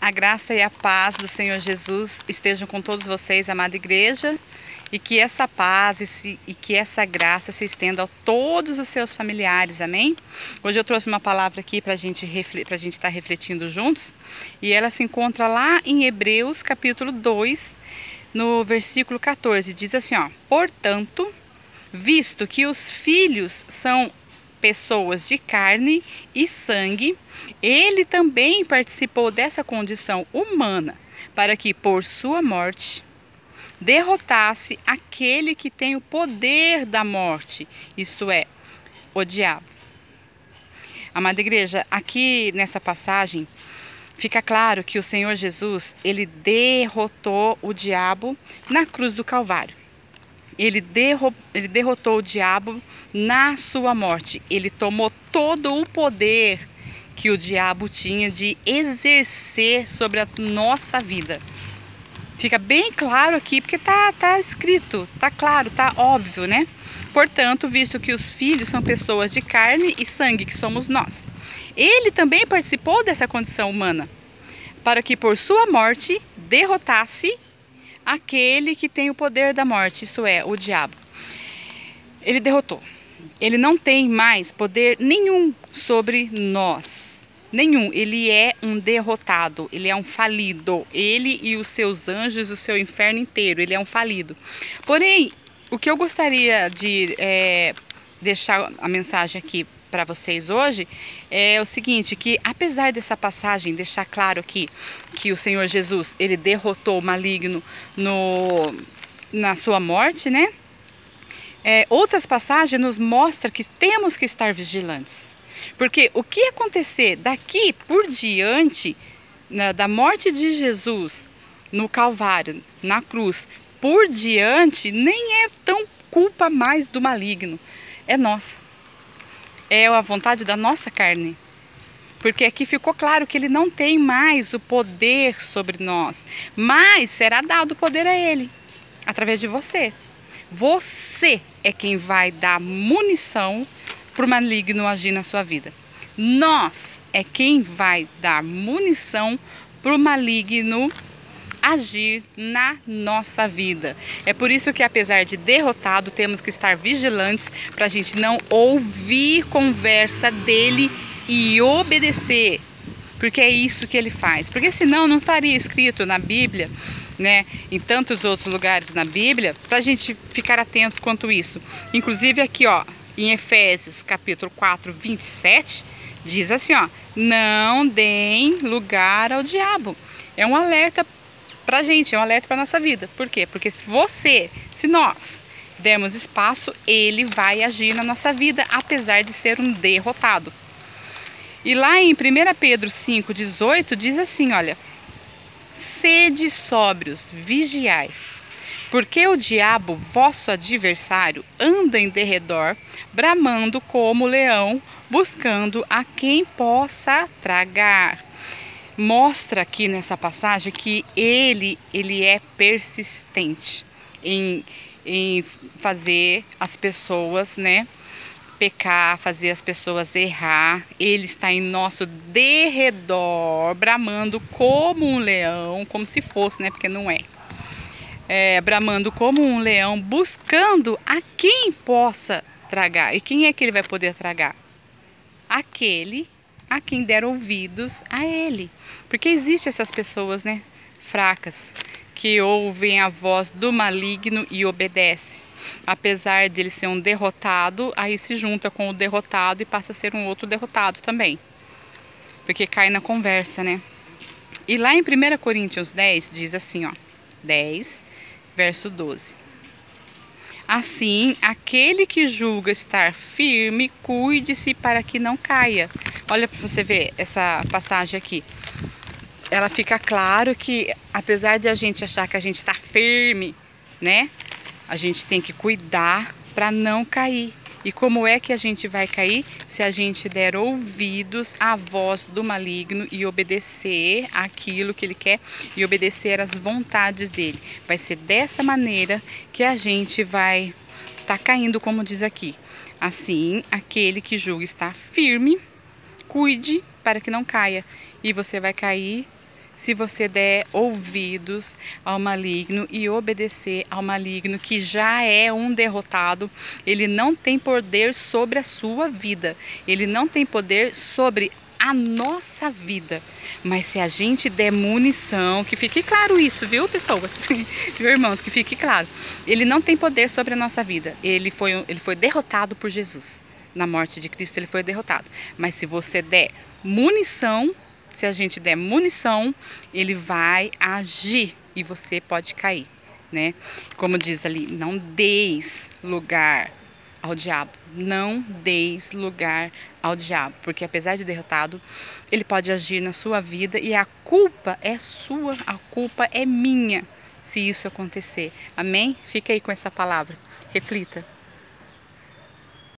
A graça e a paz do Senhor Jesus estejam com todos vocês, amada igreja, e que essa paz e que essa graça se estenda a todos os seus familiares, amém? Hoje eu trouxe uma palavra aqui para a gente estar refletindo juntos, e ela se encontra lá em Hebreus capítulo 2, no versículo 14, diz assim, ó: portanto, visto que os filhos são pessoas de carne e sangue, ele também participou dessa condição humana, para que por sua morte derrotasse aquele que tem o poder da morte, isto é, o diabo. Amada igreja, aqui nessa passagem fica claro que o Senhor Jesus, ele derrotou o diabo na cruz do Calvário. Ele derrotou o diabo na sua morte. Ele tomou todo o poder que o diabo tinha de exercer sobre a nossa vida. Fica bem claro aqui, porque tá escrito, tá claro, tá óbvio, né? Portanto, visto que os filhos são pessoas de carne e sangue, que somos nós, ele também participou dessa condição humana, para que por sua morte derrotasse aquele que tem o poder da morte, isto é, o diabo. Ele derrotou. Ele não tem mais poder nenhum sobre nós. Nenhum. Ele é um derrotado. Ele é um falido. Ele e os seus anjos, o seu inferno inteiro. Ele é um falido. Porém, o que eu gostaria de deixar a mensagem aqui para vocês hoje é o seguinte, que apesar dessa passagem deixar claro aqui que o Senhor Jesus, ele derrotou o maligno na sua morte, né? Outras passagens nos mostram que temos que estar vigilantes. Porque o que acontecer daqui por diante, da morte de Jesus no Calvário, na cruz, por diante, nem é tão culpa mais do maligno, é nossa. É a vontade da nossa carne. Porque aqui ficou claro que ele não tem mais o poder sobre nós, mas será dado o poder a ele, através de você. Você é quem vai dar munição para o maligno agir na sua vida. Nós é quem vai dar munição para o maligno agir na nossa vida. É por isso que, apesar de derrotado, temos que estar vigilantes para a gente não ouvir conversa dele e obedecer, porque é isso que ele faz. Porque senão não estaria escrito na Bíblia, né, em tantos outros lugares na Bíblia, para a gente ficar atentos quanto isso. Inclusive aqui, ó, em Efésios capítulo 4, 27, diz assim, ó: não deem lugar ao diabo. É um alerta pra gente, é um alerta para nossa vida. Por quê? Porque se nós dermos espaço, ele vai agir na nossa vida, apesar de ser um derrotado. E lá em 1 Pedro 5,18 diz assim, olha: sede sóbrios, vigiai, porque o diabo, vosso adversário, anda em derredor, bramando como leão, buscando a quem possa tragar. Mostra aqui nessa passagem que ele é persistente em fazer as pessoas, né, pecar, fazer as pessoas errar. Ele está em nosso derredor, bramando como um leão, como se fosse, né, porque não é. Bramando como um leão, buscando a quem possa tragar. E quem é que ele vai poder tragar? Aquele a quem der ouvidos a ele. Porque existem essas pessoas, né, fracas, que ouvem a voz do maligno e obedecem. Apesar de ele ser um derrotado, aí se junta com o derrotado e passa a ser um outro derrotado também. Porque cai na conversa, né? E lá em 1 Coríntios 10, diz assim, ó, 10, verso 12. Assim, aquele que julga estar firme, cuide-se para que não caia. Olha para você ver essa passagem aqui. Ela fica claro que, apesar de a gente achar que a gente está firme, né, a gente tem que cuidar para não cair. E como é que a gente vai cair? Se a gente der ouvidos à voz do maligno e obedecer aquilo que ele quer e obedecer às vontades dele. Vai ser dessa maneira que a gente vai estar caindo, como diz aqui. Assim, aquele que julga estar firme, cuide para que não caia. E você vai cair se você der ouvidos ao maligno e obedecer ao maligno, que já é um derrotado. Ele não tem poder sobre a sua vida, ele não tem poder sobre a nossa vida. Mas se a gente der munição, que fique claro isso, viu, pessoas? Viu, irmãos, que fique claro. Ele não tem poder sobre a nossa vida. Ele foi derrotado por Jesus. Na morte de Cristo ele foi derrotado. Mas se você der munição, se a gente der munição, ele vai agir e você pode cair, né? Como diz ali, não deis lugar ao diabo. Não deis lugar ao diabo, porque apesar de derrotado, ele pode agir na sua vida e a culpa é sua, a culpa é minha se isso acontecer. Amém? Fica aí com essa palavra. Reflita.